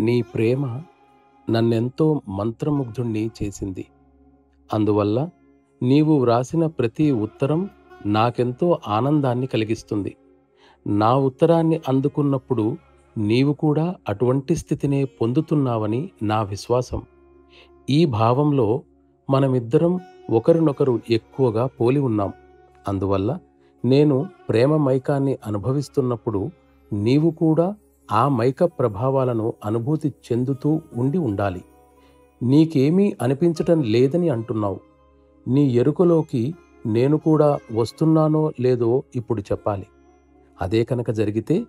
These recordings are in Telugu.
నీ ప్రేమ నన్నెంతో మంత్రముగ్ధుణ్ణి చేసింది. అందువల్ల నీవు వ్రాసిన ప్రతి ఉత్తరం నాకెంతో ఆనందాన్ని కలిగిస్తుంది. నా ఉత్తరాన్ని అందుకున్నప్పుడు నీవు కూడా అటువంటి స్థితినే పొందుతున్నావని నా విశ్వాసం. ఈ భావంలో మనమిద్దరం ఒకరినొకరు ఎక్కువగా పోలి ఉన్నాం. అందువల్ల నేను ప్రేమ మైకాన్ని అనుభవిస్తున్నప్పుడు నీవు కూడా ఆ మైక ప్రభావాలను అనుభూతి చెందుతూ ఉండాలి. నీకేమీ అనిపించటం లేదని అంటున్నావు. నీ ఎరుకలోకి నేను కూడా వస్తున్నానో లేదో ఇప్పుడు చెప్పాలి. అదే కనుక జరిగితే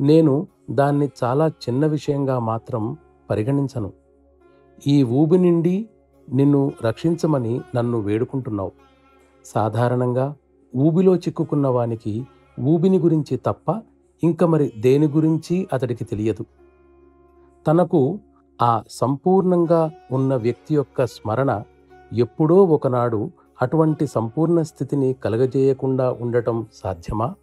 నేను దాన్ని చాలా చిన్న విషయంగా మాత్రం పరిగణించను. ఈ ఊబి నుండి నిన్ను రక్షించమని నన్ను వేడుకుంటున్నావు. సాధారణంగా ఊబిలో చిక్కుకున్న వానికి ఊబిని గురించి తప్ప ఇంక మరి దేని గురించి అతడికి తెలియదు. తనకు ఆ సంపూర్ణంగా ఉన్న వ్యక్తి యొక్క స్మరణ ఎప్పుడో ఒకనాడు అటువంటి సంపూర్ణ స్థితిని కలగజేయకుండా ఉండటం సాధ్యమా?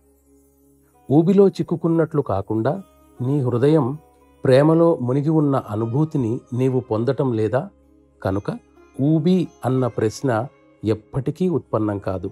ఊబిలో చిక్కుకున్నట్లు కాకుండా నీ హృదయం ప్రేమలో మునిగి ఉన్న అనుభూతిని నీవు పొందటం లేదా? కనుక ఊబి అన్న ప్రశ్న ఎప్పటికీ ఉత్పన్నం కాదు.